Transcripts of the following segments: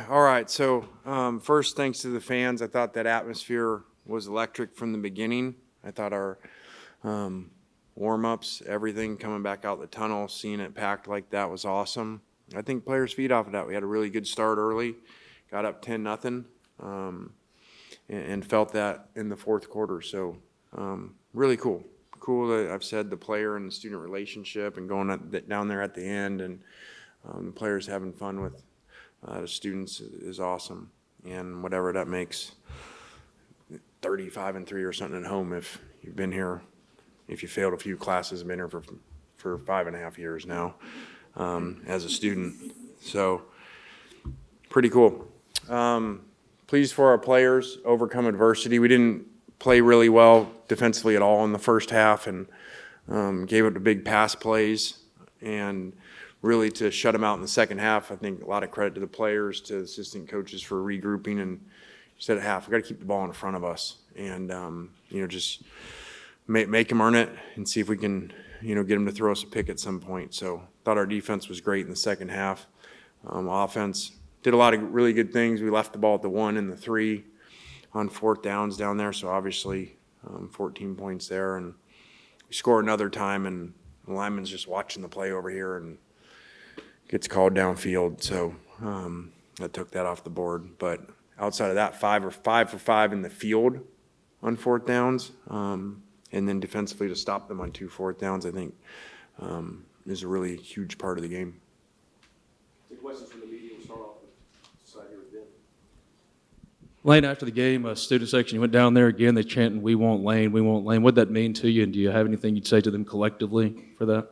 All right. So first, thanks to the fans. I thought that atmosphere was electric from the beginning. I thought our warm-ups, everything coming back out the tunnel, seeing it packed like that was awesome. I think players feed off of that. We had a really good start early, got up 10-0, and felt that in the fourth quarter. So really cool. Cool that I've said the player and the student relationship and going down there at the end and the players having fun with the students is awesome. And whatever that makes, 35-3 or something at home if you've been here, if you failed a few classes, been here for 5.5 years now as a student. So pretty cool. Pleased for our players, overcome adversity. We didn't play really well defensively at all in the first half and gave up the big pass plays. And really to shut them out in the second half, I think a lot of credit to the players, to the assistant coaches for regrouping. And you said at half, we got to keep the ball in front of us and, just make them earn it and see if we can, get them to throw us a pick at some point. So thought our defense was great in the second half. Offense did a lot of really good things. We left the ball at the 1 and the 3 on fourth downs down there. So obviously 14 points there. And we score another time and the lineman's just watching the play over here and gets called downfield. So I took that off the board. But outside of that, 5 for 5 in the field on fourth downs. And then defensively to stop them on 2 fourth downs, I think is a really huge part of the game. The questions from the media will start off with side here with Ben. Lane, after the game, student section, you went down there again, they chanting, "We want Lane, we want Lane." What'd that mean to you, and do you have anything you'd say to them collectively for that?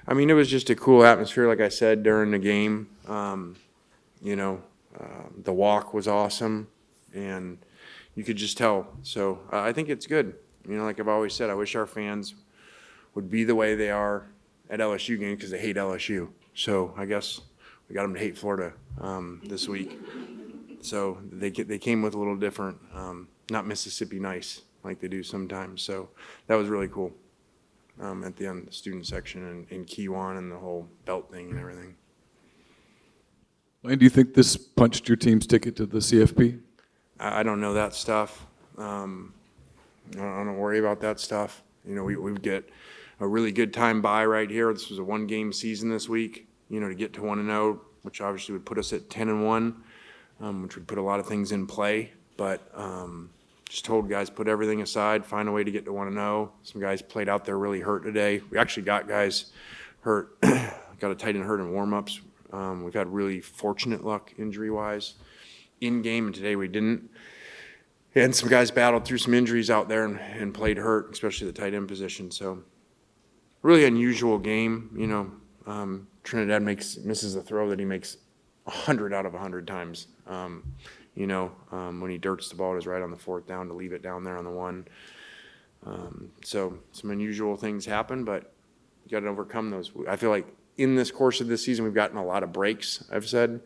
I mean, it was just a cool atmosphere, like I said, during the game. The walk was awesome, and you could just tell. So I think it's good. Like I've always said, I wish our fans would be the way they are at LSU games because they hate LSU. So I guess we got them to hate Florida this week. So they came with a little different, not Mississippi nice like they do sometimes. So that was really cool at the end, the student section and Kiwan and the whole belt thing and everything. Lane, do you think this punched your team's ticket to the CFP? I don't know that stuff. I don't worry about that stuff. We get a really good time by right here. This was a 1-game season this week, to get to 1-0, which obviously would put us at 10-1, which would put a lot of things in play. But just told guys, put everything aside, find a way to get to 1-0. Some guys played out there really hurt today. We actually got guys hurt, got a tight end hurt in warm-ups. We've had really fortunate luck injury-wise in game, and today we didn't. And some guys battled through some injuries out there and played hurt, especially the tight end position. So really unusual game. Trinidad misses a throw that he makes 100 out of 100 times. When he dirts the ball, it is right on the fourth down to leave it down there on the 1. So some unusual things happen, but you got to overcome those. I feel like in this course of this season, we've gotten a lot of breaks, I've said.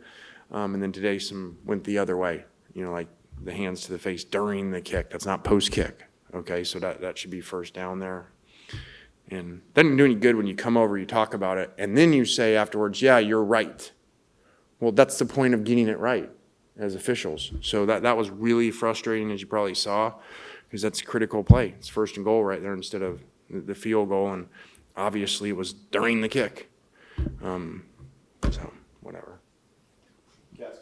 And then today some went the other way, like the hands to the face during the kick. That's not post-kick, okay? So that should be first down there. And doesn't do any good when you come over, you talk about it, and then you say afterwards, yeah, you're right. Well, that's the point of getting it right as officials. So that was really frustrating, as you probably saw, because that's a critical play. It's first and goal right there instead of the field goal, and obviously it was during the kick. So whatever. Yes.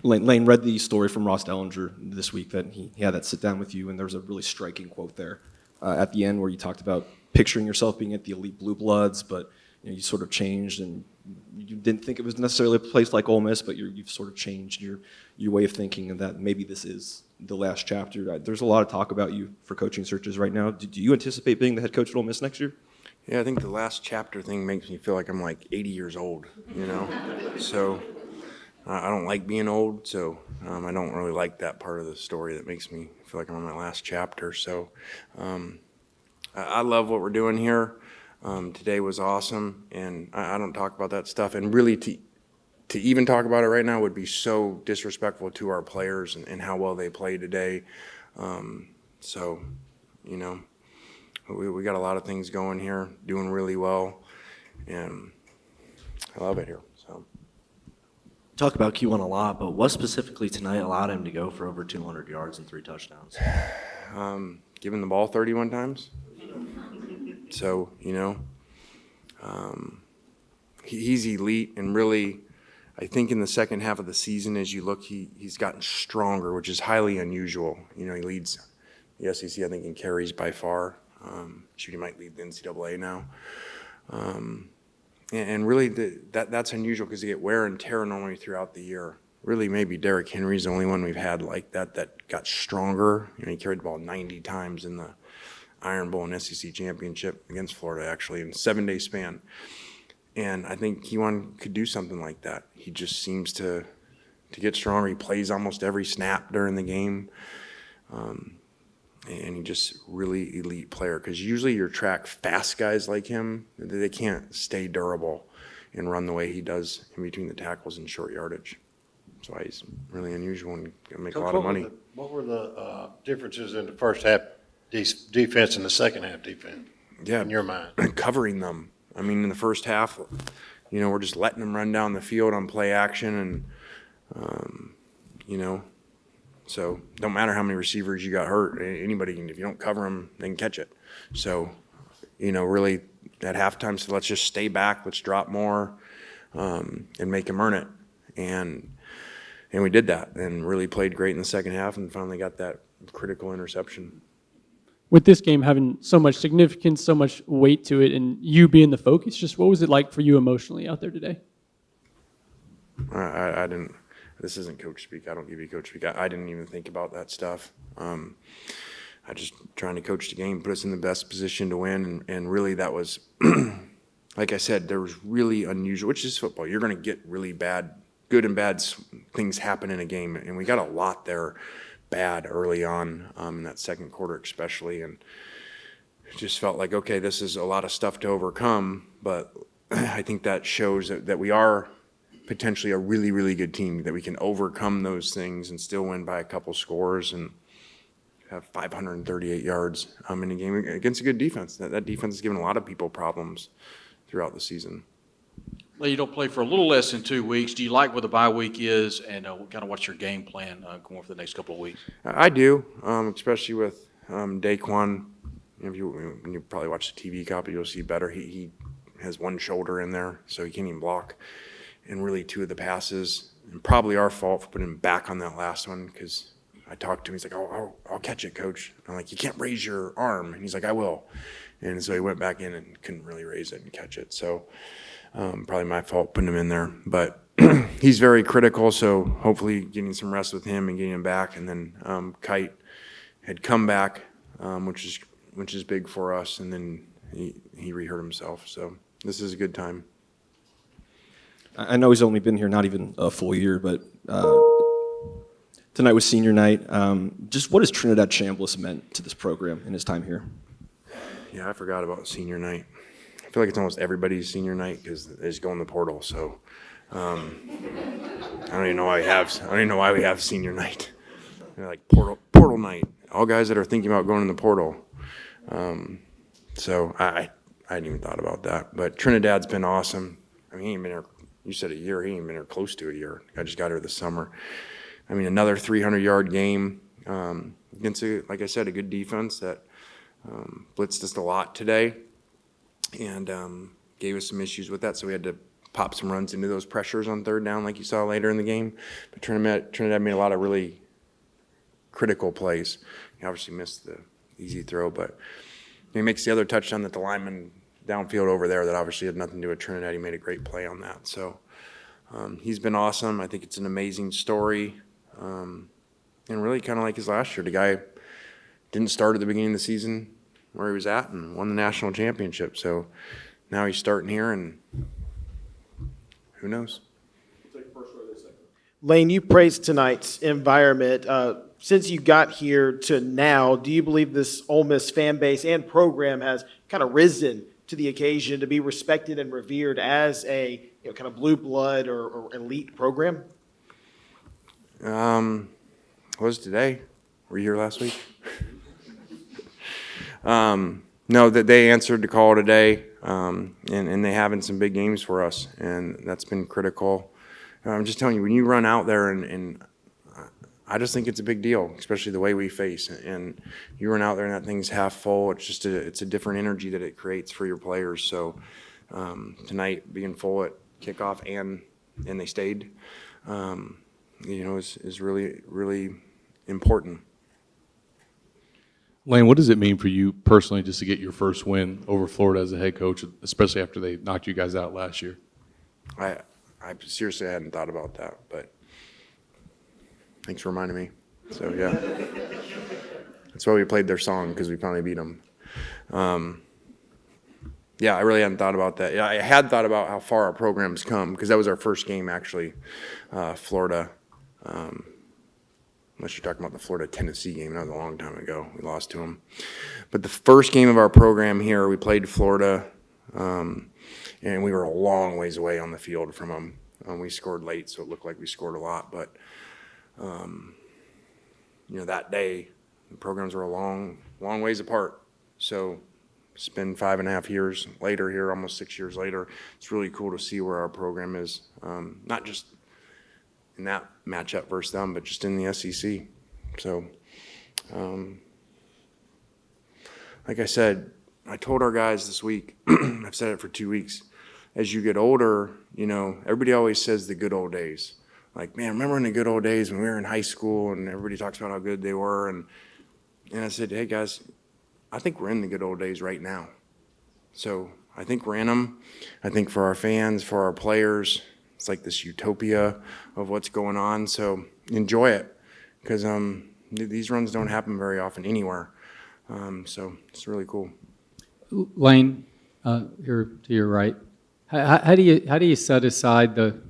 Lane read the story from Ross Dellinger this week that he had that sit down with you, and there was a really striking quote there at the end where you talked about picturing yourself being at the elite Blue Bloods, but you sort of changed and you didn't think it was necessarily a place like Ole Miss, but you've sort of changed your way of thinking, and that maybe this is the last chapter. There's a lot of talk about you for coaching searches right now. Do you anticipate being the head coach at Ole Miss next year? Yeah, I think the last chapter thing makes me feel like I'm like 80 years old, So I don't like being old, so I don't really like that part of the story that makes me feel like I'm on my last chapter. So I love what we're doing here. Today was awesome, and I don't talk about that stuff. And really to even talk about it right now would be so disrespectful to our players and how well they played today. We got a lot of things going here, doing really well, and I love it here. So. Talk about Q1 a lot, but what specifically tonight allowed him to go for over 200 yards and 3 touchdowns? Giving the ball 31 times. So, he's elite, and really, I think in the second half of the season, as you look, he's gotten stronger, which is highly unusual. He leads the SEC, I think, in carries by far. Shoot, he might lead the NCAA now. And really, that's unusual because you get wear and tear normally throughout the year. Really, maybe Derrick Henry's the only one we've had like that got stronger. He carried the ball 90 times in the Iron Bowl and SEC championship against Florida, actually, in a 7-day span. And I think Kewan could do something like that. He just seems to get stronger. He plays almost every snap during the game. And he just really elite player, because usually your track fast guys like him, they can't stay durable and run the way he does in between the tackles and short yardage. That's why he's really unusual and can make a lot of money. What were the differences in the first half defense and the second half defense? Yeah, in your mind, covering them. I mean, in the first half, we're just letting them run down the field on play action, and so don't matter how many receivers you got hurt. Anybody can, if you don't cover them, they can catch it. So, really at halftime, so let's just stay back, let's drop more, and make them earn it. And we did that, and really played great in the second half, and finally got that critical interception. With this game having so much significance, so much weight to it, and you being the focus, just what was it like for you emotionally out there today? I didn't. This isn't coach speak. I don't give you coach speak. I didn't even think about that stuff. I just trying to coach the game, put us in the best position to win, and really that was, like I said, there was really unusual, which is football. You're going to get really bad, good and bad things happen in a game, and we got a lot there bad early on in that second quarter especially, and it just felt like, okay, this is a lot of stuff to overcome, but I think that shows that we are potentially a really, really good team, that we can overcome those things and still win by a couple scores and have 538 yards in a game against a good defense. That defense has given a lot of people problems throughout the season. Well, you don't play for a little less than 2 weeks. Do you like what the bye week is, and kind of what's your game plan going for the next couple of weeks? I do, especially with Daquan. When you probably watch the TV copy, you'll see better. He has one shoulder in there, so he can't even block. And really 2 of the passes, and probably our fault for putting him back on that last one, because I talked to him. He's like, I'll catch it, coach. I'm like, you can't raise your arm. And he's like, I will. And so he went back in and couldn't really raise it and catch it. So probably my fault putting him in there. But he's very critical, so hopefully getting some rest with him and getting him back. And then Kite had come back, which is big for us. And then he re-hurt himself. So this is a good time. I know he's only been here not even a full year, but tonight was senior night. Just what has Trinidad Chambliss meant to this program in his time here? Yeah, I forgot about senior night. I feel like it's almost everybody's senior night because they just go in the portal. So I don't even know why we have senior night. Like portal night. All guys that are thinking about going in the portal. So I hadn't even thought about that. But Trinidad's been awesome. I mean, he ain't been here. You said a year. He ain't been here close to a year. I just got here this summer. I mean, another 300-yard game against, like I said, a good defense that blitzed us a lot today and gave us some issues with that. So we had to pop some runs into those pressures on third down like you saw later in the game. But Trinidad made a lot of really critical plays. He obviously missed the easy throw, but he makes the other touchdown that the lineman downfield over there that obviously had nothing to do with Trinidad. He made a great play on that. So he's been awesome. I think it's an amazing story. And really kind of like his last year. The guy didn't start at the beginning of the season where he was at and won the national championship. So now he's starting here, and who knows? We'll take the first row this second. Lane, you praised tonight's environment. Since you got here to now, do you believe this Ole Miss fan base and program has kind of risen to the occasion to be respected and revered as a kind of blue blood or elite program? Was today? Were you here last week? No, that they answered the call today, and they having some big games for us, and that's been critical. I'm just telling you, when you run out there and I just think it's a big deal, especially the way we face. And you run out there and that thing's half full. It's a different energy that it creates for your players. So tonight being full at kickoff and they stayed, is really, really important. Lane, what does it mean for you personally just to get your first win over Florida as a head coach, especially after they knocked you guys out last year? I seriously hadn't thought about that, but thanks for reminding me. So, yeah. That's why we played their song, because we finally beat them. Yeah, I really hadn't thought about that. Yeah, I had thought about how far our program's come, because that was our first game, actually, Florida. Unless you're talking about the Florida-Tennessee game. That was a long time ago. We lost to them. But the first game of our program here, we played Florida, and we were a long ways away on the field from them. We scored late, so it looked like we scored a lot. But, that day, the programs were a long ways apart. So it's been 5.5 years later here, almost 6 years later. It's really cool to see where our program is, not just in that matchup versus them, but just in the SEC. So, like I said, I told our guys this week, I've said it for 2 weeks, as you get older, everybody always says the good old days. Like, man, remember in the good old days when we were in high school and everybody talks about how good they were. And I said, hey, guys, I think we're in the good old days right now. So I think we're in them. I think for our fans, for our players, it's like this utopia of what's going on. So enjoy it, because these runs don't happen very often anywhere. So it's really cool. Lane, here to your right. How do you set aside the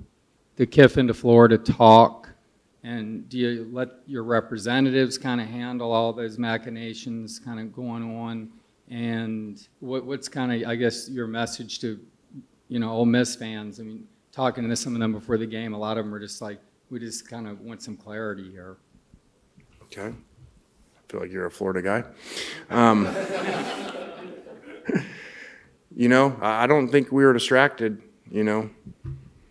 Kiffin to Florida talk, and do you let your representatives kind of handle all those machinations kind of going on? And what's kind of, I guess, your message to, Ole Miss fans? I mean, talking to some of them before the game, a lot of them are just like, we just kind of want some clarity here. Okay. I feel like you're a Florida guy. I don't think we were distracted,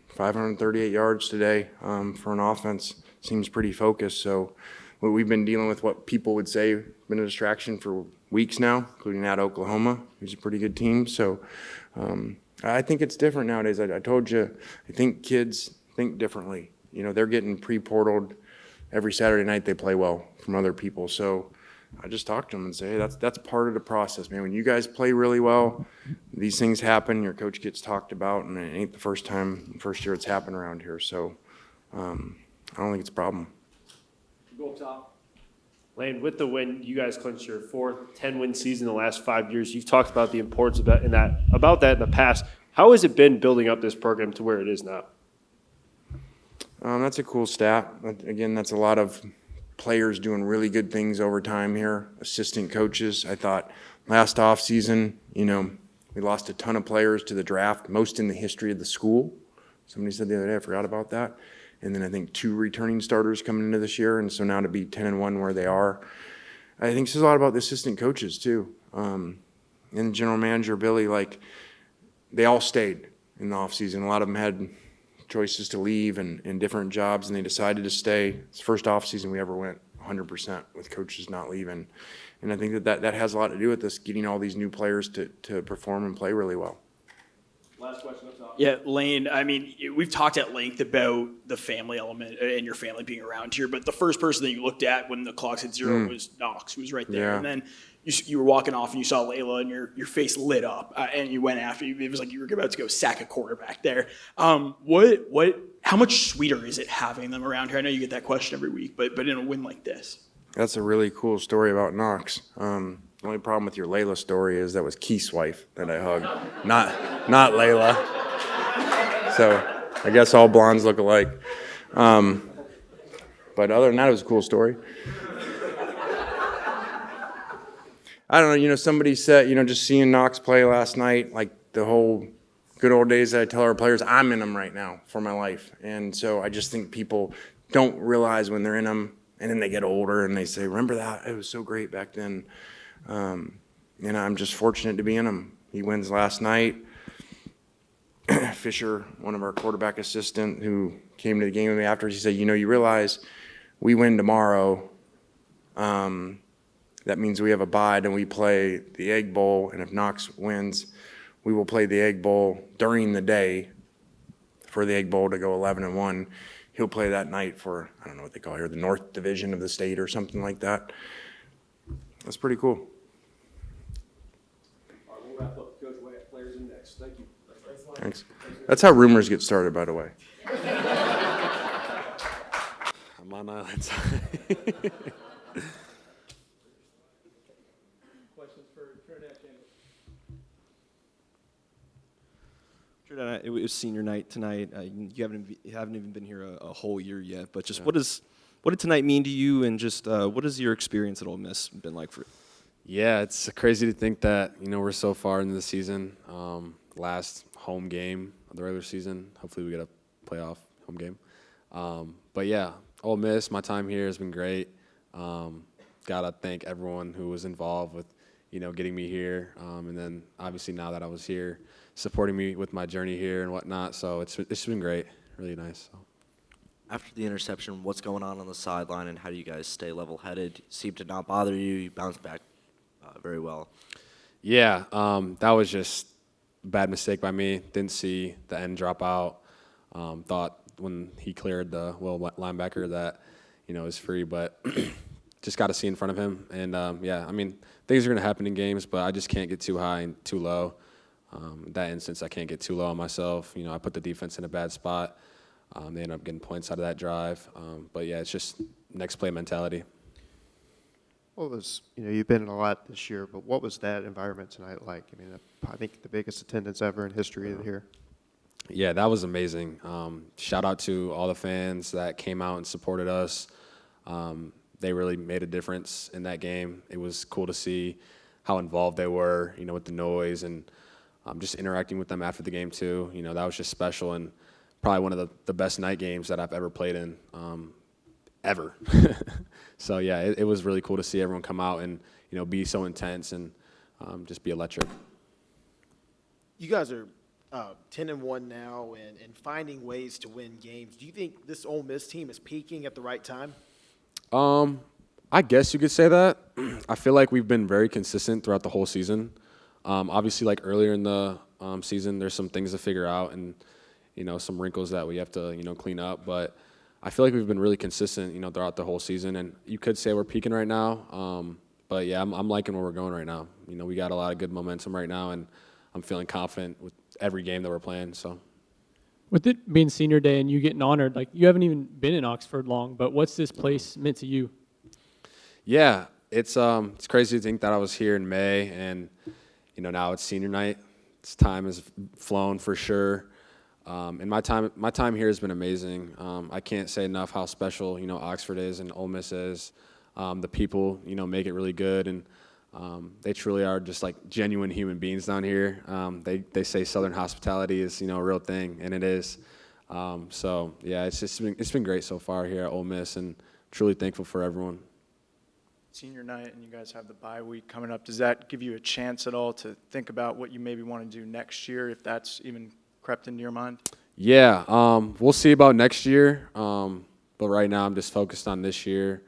538 yards today for an offense seems pretty focused. So we've been dealing with what people would say been a distraction for weeks now, including at Oklahoma, who's a pretty good team. So I think it's different nowadays. I told you, I think kids think differently. They're getting pre-portaled every Saturday night. They play well from other people. So I just talk to them and say, hey, that's part of the process, man. When you guys play really well, these things happen. Your coach gets talked about, and it ain't the first year it's happened around here. So I don't think it's a problem. Go up top. Lane, with the win, you guys clinched your fourth 10-win season in the last 5 years. You've talked about the importance of that in the past. How has it been building up this program to where it is now? That's a cool stat. Again, that's a lot of players doing really good things over time here, assistant coaches. I thought last offseason, we lost a ton of players to the draft, most in the history of the school. Somebody said the other day, I forgot about that. And then I think 2 returning starters coming into this year. And so now to be 10-1 where they are, I think this is a lot about the assistant coaches too. And the general manager, Billy, they all stayed in the offseason. A lot of them had choices to leave and different jobs, and they decided to stay. It's the first offseason we ever went 100% with coaches not leaving. And I think that has a lot to do with us getting all these new players to perform and play really well. Last question up top. Yeah, Lane, I mean, we've talked at length about the family element and your family being around here, but the first person that you looked at when the clock hit 0 was Knox, who was right there. Yeah. And then you were walking off and you saw Layla and your face lit up and you went after you. It was like you were about to go sack a quarterback there. How much sweeter is it having them around here? I know you get that question every week, but in a win like this. That's a really cool story about Knox. The only problem with your Layla story is that was Keith's wife that I hugged, not Layla. So I guess all blondes look alike. But other than that, it was a cool story. I don't know, somebody said, just seeing Knox play last night, like the whole good old days that I tell our players, I'm in them right now for my life. And so I just think people don't realize when they're in them, and then they get older and they say, remember that? It was so great back then. I'm just fortunate to be in them. He wins last night. Fisher, one of our quarterback assistant who came to the game with me after, he said, you realize we win tomorrow. That means we have a bye and we play the Egg Bowl. And if Knox wins, we will play the Egg Bowl during the day for the Egg Bowl to go 11-1. He'll play that night for, I don't know what they call it here, the North Division of the state or something like that. That's pretty cool. All right, we'll wrap up. Coach, we'll have players in next. Thank you. Thanks. That's how rumors get started, by the way. I'm on islands. Questions for Trinidad Campbell? Jordan, it was senior night tonight. You haven't even been here a whole year yet, but just what did tonight mean to you, and just what has your experience at Ole Miss been like for you? Yeah, it's crazy to think that, we're so far into the season. Last home game of the regular season. Hopefully we get a playoff home game. But yeah, Ole Miss, my time here has been great. Gotta thank everyone who was involved with, getting me here. And then obviously now that I was here, supporting me with my journey here and whatnot. So it's been great, really nice. So. After the interception, what's going on the sideline, and how do you guys stay level-headed? Seemed to not bother you. You bounced back very well. Yeah, that was just a bad mistake by me. Didn't see the end drop out. Thought when he cleared the linebacker that, it was free, but just got to see in front of him. And, things are going to happen in games, but I just can't get too high and too low. In that instance, I can't get too low on myself. I put the defense in a bad spot. They ended up getting points out of that drive. But, yeah, it's just next play mentality. What was, you've been in a lot this year, but what was that environment tonight like? I think the biggest attendance ever in history here. Yeah, that was amazing. Shout out to all the fans that came out and supported us. They really made a difference in that game. It was cool to see how involved they were, with the noise, and just interacting with them after the game too. That was just special, and probably one of the best night games that I've ever played in, ever. So yeah, it was really cool to see everyone come out and, be so intense and just be electric. You guys are 10-1 now and finding ways to win games. Do you think this Ole Miss team is peaking at the right time? I guess you could say that. I feel like we've been very consistent throughout the whole season. Obviously, like earlier in the season, there's some things to figure out and, some wrinkles that we have to, clean up. But I feel like we've been really consistent, throughout the whole season. And you could say we're peaking right now. But yeah, I'm liking where we're going right now. We got a lot of good momentum right now, and I'm feeling confident with every game that we're playing. So, with it being senior day and you getting honored, like you haven't even been in Oxford long, but what's this place meant to you? Yeah, it's crazy to think that I was here in May, and now it's senior night. Time has flown for sure. And my time here has been amazing. I can't say enough how special Oxford is and Ole Miss is. The people make it really good, and they truly are just like genuine human beings down here. They say Southern hospitality is a real thing, and it is. So yeah, it's been great so far here at Ole Miss, and truly thankful for everyone. Senior night, and you guys have the bye week coming up. Does that give you a chance at all to think about what you maybe want to do next year, if that's even crept into your mind? Yeah, we'll see about next year. But right now I'm just focused on this year.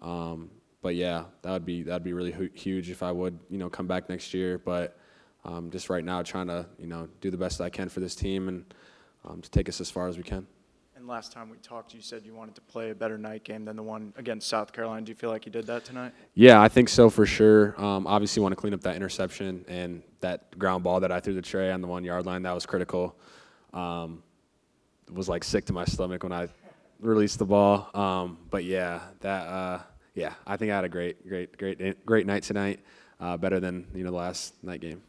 But yeah, that'd be really huge if I would, come back next year. But just right now trying to, do the best I can for this team and to take us as far as we can. And last time we talked, you said you wanted to play a better night game than the one against South Carolina. Do you feel like you did that tonight? Yeah, I think so for sure. Obviously want to clean up that interception and that ground ball that I threw the tray on the 1 yard line. That was critical. It was like sick to my stomach when I released the ball. But yeah, I think I had a great night tonight. Better than the last night game.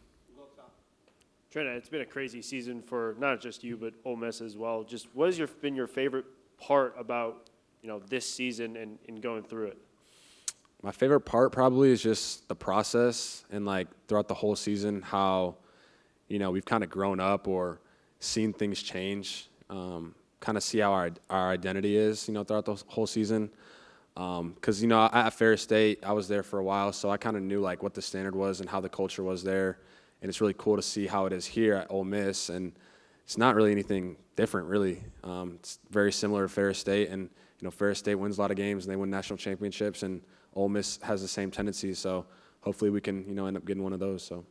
Trina, it's been a crazy season for not just you, but Ole Miss as well. Just what has been your favorite part about this season and going through it? My favorite part probably is just the process and like throughout the whole season how we've kind of grown up or seen things change. Kind of see how our identity is throughout the whole season. Because at Ferris State I was there for a while, so I kind of knew like what the standard was and how the culture was there. And it's really cool to see how it is here at Ole Miss and it's not really anything different, really. It's very similar to Ferris State, and Ferris State wins a lot of games and they win national championships, and Ole Miss has the same tendencies. So hopefully we can end up getting one of those. So.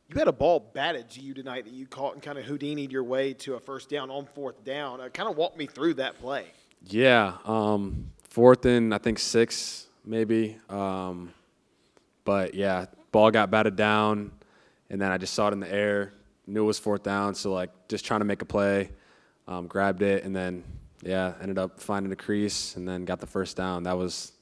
You had a ball batted to you tonight that you caught and kind of Houdini'd your way to a first down on fourth down. Kind of walk me through that play. Yeah, 4th and I think 6 maybe. But yeah, ball got batted down, and then I just saw it in the air. Knew it was 4th down, so just trying to make a play. Grabbed it, and then ended up finding a crease, and then got the first down. That was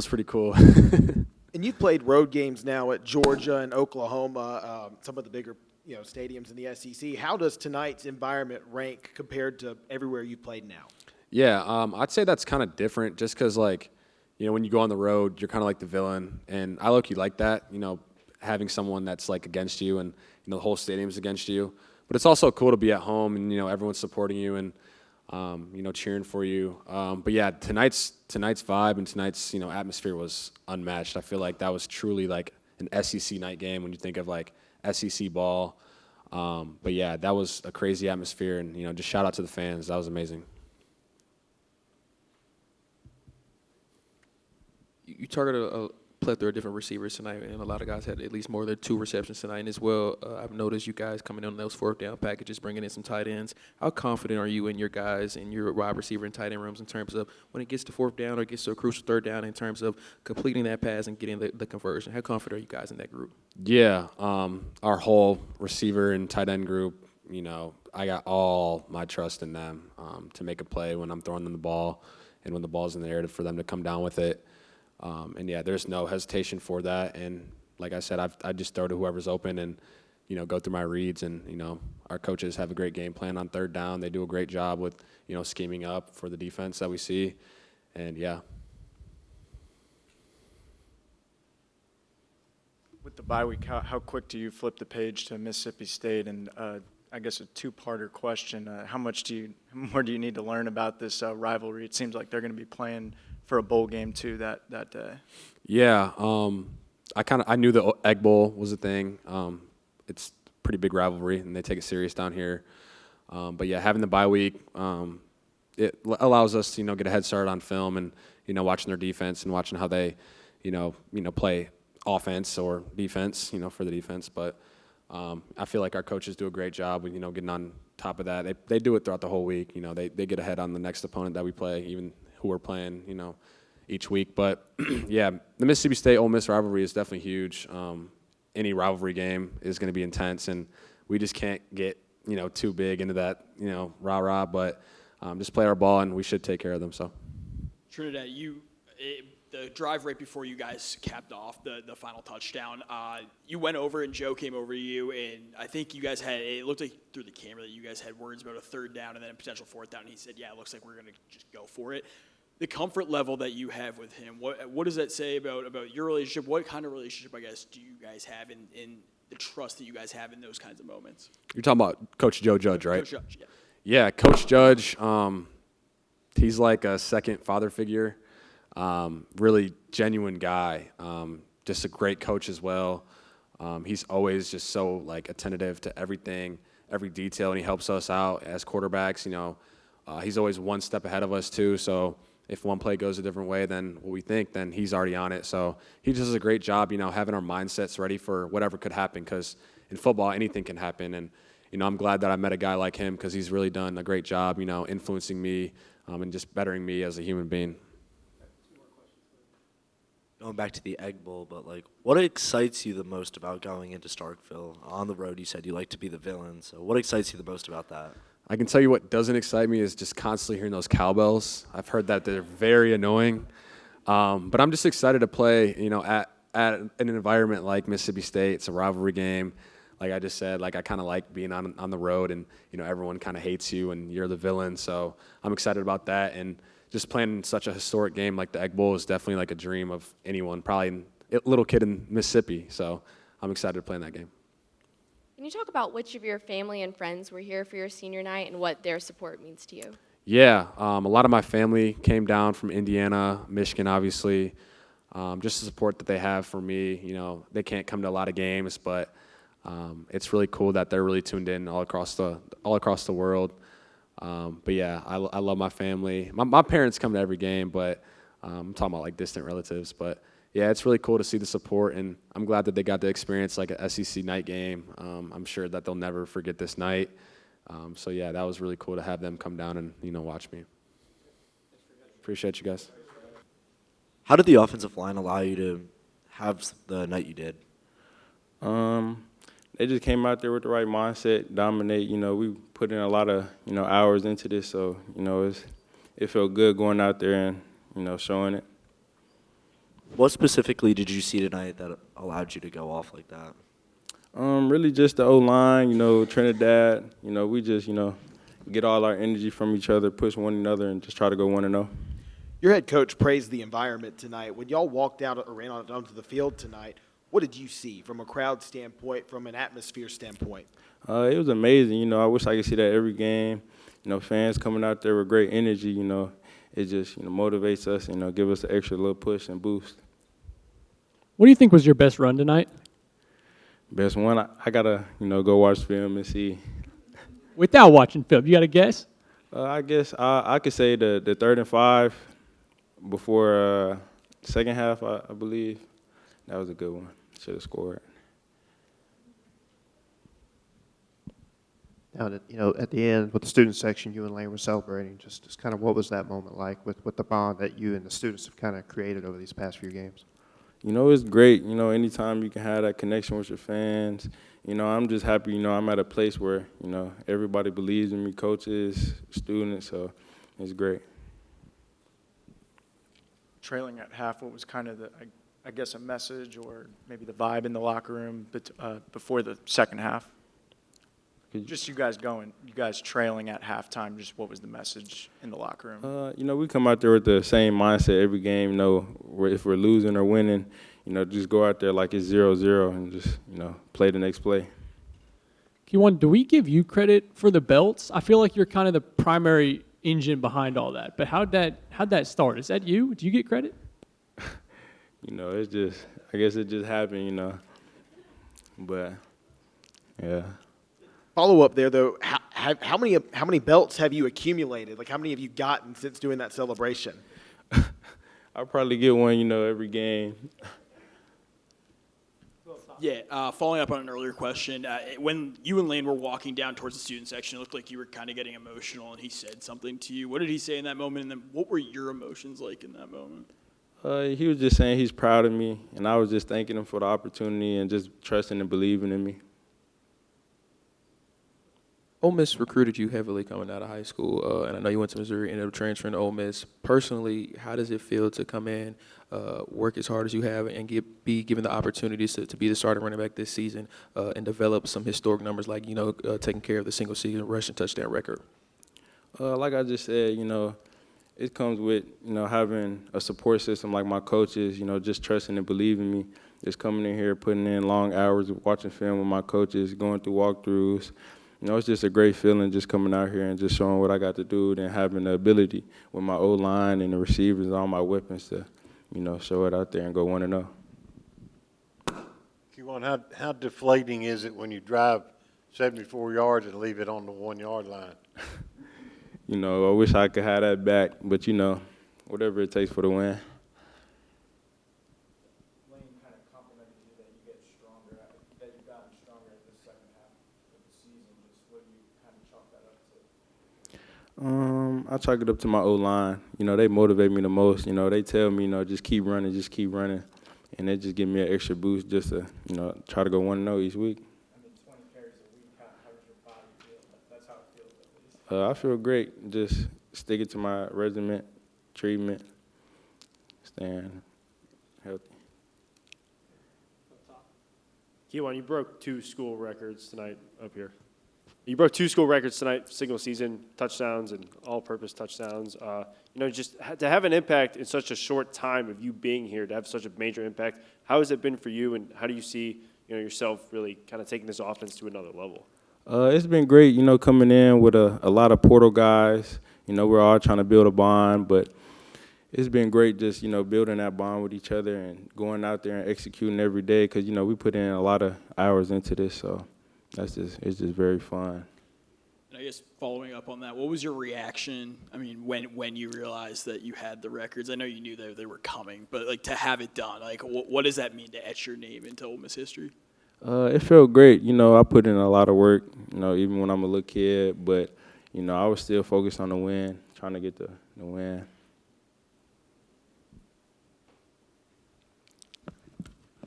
pretty cool. And you've played road games now at Georgia and Oklahoma, some of the bigger stadiums in the SEC. How does tonight's environment rank compared to everywhere you've played now? Yeah, I'd say that's kind of different just because, when you go on the road, you're kind of like the villain. And I low-key like that, having someone that's, against you and, the whole stadium's against you. But it's also cool to be at home and, everyone's supporting you and, cheering for you. But, yeah, tonight's vibe and tonight's, atmosphere was unmatched. I feel like that was truly, an SEC night game when you think of, SEC ball. But, yeah, that was a crazy atmosphere. And, just shout out to the fans. That was amazing. You targeted a plethora of different receivers tonight, and a lot of guys had at least more than 2 receptions tonight as well. I've noticed you guys coming in on those 4th down packages, bringing in some tight ends. How confident are you in your guys and your wide receiver and tight end rooms in terms of when it gets to 4th down or it gets to a crucial 3rd down in terms of completing that pass and getting the conversion? How confident are you guys in that group? Yeah, our whole receiver and tight end group, I got all my trust in them to make a play when I'm throwing them the ball and when the ball's in the air for them to come down with it. And yeah, there's no hesitation for that. And like I said, I just throw to whoever's open and, go through my reads. And, our coaches have a great game plan on 3rd down. They do a great job with, scheming up for the defense that we see. And yeah. With the bye week, how quick do you flip the page to Mississippi State? And I guess a 2-parter question: how much more do you need to learn about this rivalry? It seems like they're going to be playing for a bowl game too that day. Yeah, I knew the Egg Bowl was a thing. It's a pretty big rivalry, and they take it serious down here. But yeah, having the bye week, it allows us to get a head start on film and watching their defense and watching how they play offense or defense for the defense. But I feel like our coaches do a great job with getting on top of that. They do it throughout the whole week. They get ahead on the next opponent that we play, even who we're playing, each week. But yeah, the Mississippi State Ole Miss rivalry is definitely huge. Any rivalry game is going to be intense, and we just can't get too big into that rah-rah. But just play our ball, and we should take care of them. So Trinidad, the drive right before you guys capped off the final touchdown, you went over and Joe came over to you, and I think you guys it looked like through the camera that you guys had words about a 3rd down and then a potential 4th down, and he said, yeah, it looks like we're going to just go for it. The comfort level that you have with him, what does that say about your relationship? What kind of relationship, I guess, do you guys have in the trust that you guys have in those kinds of moments? You're talking about Coach Joe Judge, right? Coach Judge, yeah. Yeah, Coach Judge, he's like a second father figure. Really genuine guy, just a great coach as well. He's always just so attentive to everything, every detail, and he helps us out as quarterbacks. He's always one step ahead of us too. So if one play goes a different way than what we think, then he's already on it. So he does a great job, having our mindsets ready for whatever could happen. Because in football, anything can happen, and I'm glad that I met a guy like him because he's really done a great job, influencing me and just bettering me as a human being. Going back to the Egg Bowl, but what excites you the most about going into Starkville? On the road, you said you like to be the villain, so what excites you the most about that? I can tell you what doesn't excite me is just constantly hearing those cowbells. I've heard that they're very annoying, but I'm just excited to play, at an environment like Mississippi State. It's a rivalry game. Like I just said, I kind of like being on the road, and everyone kind of hates you, and you're the villain. So I'm excited about that, and just playing such a historic game like the Egg Bowl is definitely a dream of anyone, probably a little kid in Mississippi. So I'm excited to play in that game. Can you talk about which of your family and friends were here for your senior night and what their support means to you? Yeah, a lot of my family came down from Indiana, Michigan, obviously. Just the support that they have for me. They can't come to a lot of games, but it's really cool that they're really tuned in all across the world. But yeah, I love my family. My parents come to every game, but I'm talking about like distant relatives. But yeah, it's really cool to see the support, and I'm glad that they got to experience like a SEC night game. I'm sure that they'll never forget this night. So yeah, that was really cool to have them come down and watch me. Appreciate you guys. How did the offensive line allow you to have the night you did? They just came out there with the right mindset, dominate. We put in a lot of hours into this, so it felt good going out there and showing it. What specifically did you see tonight that allowed you to go off like that? Really just the O-line, Trinidad. We just get all our energy from each other, push one another, and just try to go 1-0. Your head coach praised the environment tonight. When y'all walked out or ran onto the field tonight, what did you see from a crowd standpoint, from an atmosphere standpoint? It was amazing. I wish I could see that every game. Fans coming out there with great energy. It just motivates us. Give us an extra little push and boost. What do you think was your best run tonight? Best one, I gotta go watch film and see. Without watching film, you got to guess? I guess I could say the 3rd and 5 before second half. I believe that was a good one. Should have scored. Now, at the end with the student section, you and Lane were celebrating. Just kind of what was that moment like with the bond that you and the students have kind of created over these past few games? It's great. Anytime you can have that connection with your fans. I'm just happy. I'm at a place where everybody believes in me, coaches, students. So it's great. Trailing at half, what was kind of I guess a message or maybe the vibe in the locker room before the second half? Just you guys trailing at halftime, just what was the message in the locker room? We come out there with the same mindset every game. If we're losing or winning, just go out there like it's 0-0 and just, play the next play. Keywan, do we give you credit for the belts? I feel like you're kind of the primary engine behind all that. But how'd that start? Is that you? Do you get credit? It's just, I guess it just happened, But, yeah. Follow up there, though. How many belts have you accumulated? Like, how many have you gotten since doing that celebration? I'll probably get one, every game. Yeah, following up on an earlier question, when you and Lane were walking down towards the student section, it looked like you were kind of getting emotional, and he said something to you. What did he say in that moment, and then what were your emotions like in that moment? He was just saying he's proud of me, and I was just thanking him for the opportunity and just trusting and believing in me. Ole Miss recruited you heavily coming out of high school, and I know you went to Missouri, ended up transferring to Ole Miss. Personally, how does it feel to come in, work as hard as you have, and be given the opportunities to be the starting running back this season and develop some historic numbers like, taking care of the single-season rushing touchdown record? Like I just said, it comes with, having a support system like my coaches, just trusting and believing me, just coming in here, putting in long hours of watching film with my coaches, going through walkthroughs. It's just a great feeling just coming out here and just showing what I got to do and having the ability with my O-line and the receivers and all my weapons to, show it out there and go 1-0. How deflating is it when you drive 74 yards and leave it on the 1 yard line? I wish I could have that back, but, whatever it takes for the win. I chalk it up to my O-line. They motivate me the most. They tell me, just keep running. And they just give me an extra boost just to, try to go 1-0 each week. 20 carries a week, how does your body feel? That's how it feels at least. I feel great. Just sticking to my regimen, treatment, staying healthy. Keywan, you broke 2 school records tonight up here. You broke 2 school records tonight, single season touchdowns and all-purpose touchdowns. Just to have an impact in such a short time of you being here, to have such a major impact, how has it been for you, and how do you see yourself really kind of taking this offense to another level? It's been great, coming in with a lot of portal guys. We're all trying to build a bond, but it's been great just, building that bond with each other and going out there and executing every day because, we put in a lot of hours into this, so it's just very fun. And I guess following up on that, what was your reaction? I mean, when you realized that you had the records, I know you knew that they were coming, but like to have it done, like what does that mean to etch your name into Ole Miss history? It felt great. I put in a lot of work, even when I'm a little kid, but, I was still focused on the win, trying to get the win.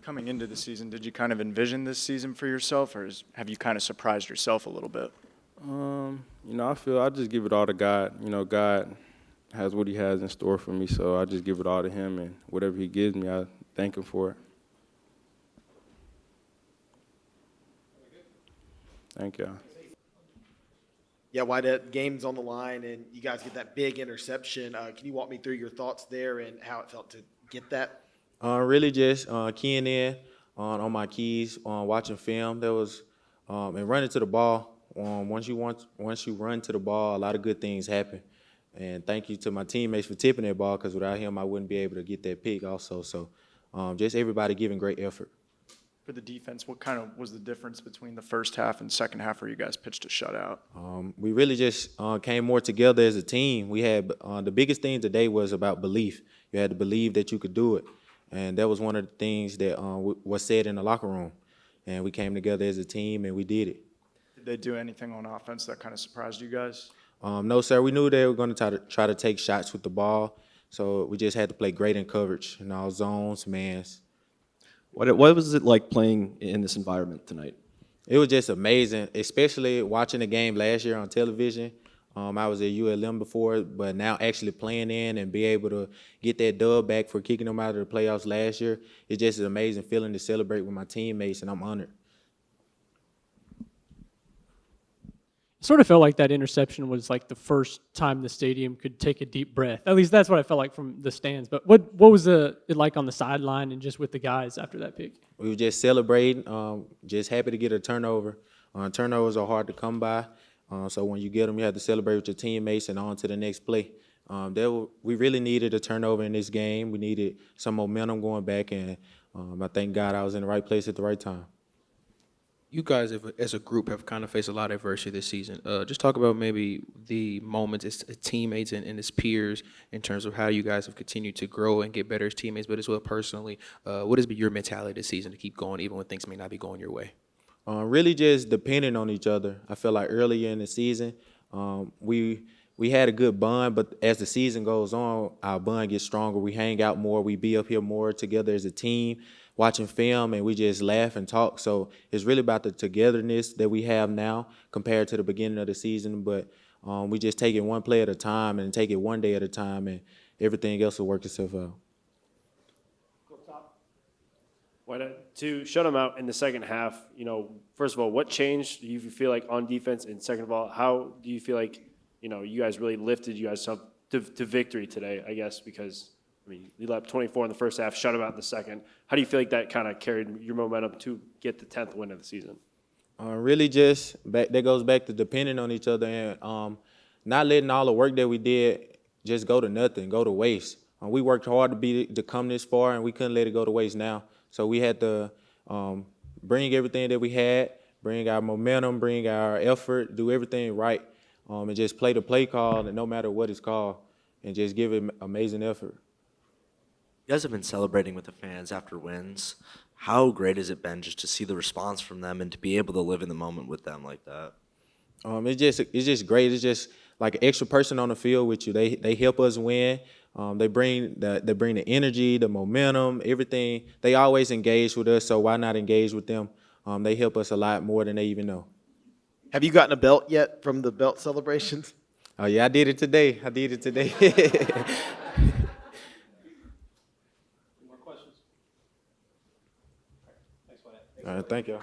Coming into the season, did you kind of envision this season for yourself, or have you kind of surprised yourself a little bit? I feel I just give it all to God. God has what he has in store for me, so I just give it all to him, and whatever he gives me, I thank him for it. Thank y'all. Yeah, why that game's on the line and you guys get that big interception. Can you walk me through your thoughts there and how it felt to get that? Really just keying in on my keys, watching film. There was and running to the ball. Once you run to the ball, a lot of good things happen. And thank you to my teammates for tipping that ball because without him, I wouldn't be able to get that pick also. So just everybody giving great effort. For the defense, what kind of was the difference between the first half and second half where you guys pitched a shutout? We really just came more together as a team. We had the biggest thing today was about belief. You had to believe that you could do it. And that was one of the things that was said in the locker room. And we came together as a team, and we did it. Did they do anything on offense that kind of surprised you guys? No, sir. We knew they were going to try to take shots with the ball. So we just had to play great in coverage in all zones, mans. What was it like playing in this environment tonight? It was just amazing, especially watching the game last year on television. I was at ULM before, but now actually playing in and be able to get that dub back for kicking them out of the playoffs last year, it's just an amazing feeling to celebrate with my teammates, and I'm honored. It sort of felt like that interception was like the first time the stadium could take a deep breath. At least that's what I felt like from the stands. But what was it like on the sideline and just with the guys after that pick? We were just celebrating, just happy to get a turnover. Turnovers are hard to come by, so when you get them, you have to celebrate with your teammates and on to the next play. We really needed a turnover in this game. We needed some momentum going back, and I thank God I was in the right place at the right time. You guys, as a group, have kind of faced a lot of adversity this season. Just talk about maybe the moments as teammates and as peers in terms of how you guys have continued to grow and get better as teammates, but as well personally. What has been your mentality this season to keep going even when things may not be going your way? Really just depending on each other. I feel like earlier in the season, we had a good bond, but as the season goes on, our bond gets stronger. We hang out more. We be up here more together as a team, watching film, and we just laugh and talk. So it's really about the togetherness that we have now compared to the beginning of the season. But we just take it one play at a time and take it one day at a time, and everything else will work itself out. To shut them out in the second half, first of all, what changed do you feel like on defense? And second of all, how do you feel like, you guys really lifted you guys up to victory today, I guess, because, you let up 24 in the first half, shut them out in the second. How do you feel like that kind of carried your momentum to get the 10th win of the season? Really just, that goes back to depending on each other and not letting all the work that we did just go to nothing, go to waste. We worked hard to come this far, and we couldn't let it go to waste now. So we had to bring everything that we had, bring our momentum, bring our effort, do everything right, and just play the play call, and no matter what it's called, and just give it amazing effort. You guys have been celebrating with the fans after wins. How great has it been just to see the response from them and to be able to live in the moment with them like that? It's just great. It's just like an extra person on the field with you. They help us win. They bring the energy, the momentum, everything. They always engage with us, so why not engage with them? They help us a lot more than they even know. Have you gotten a belt yet from the belt celebrations? Oh, yeah, I did it today. More questions? All right, thank you.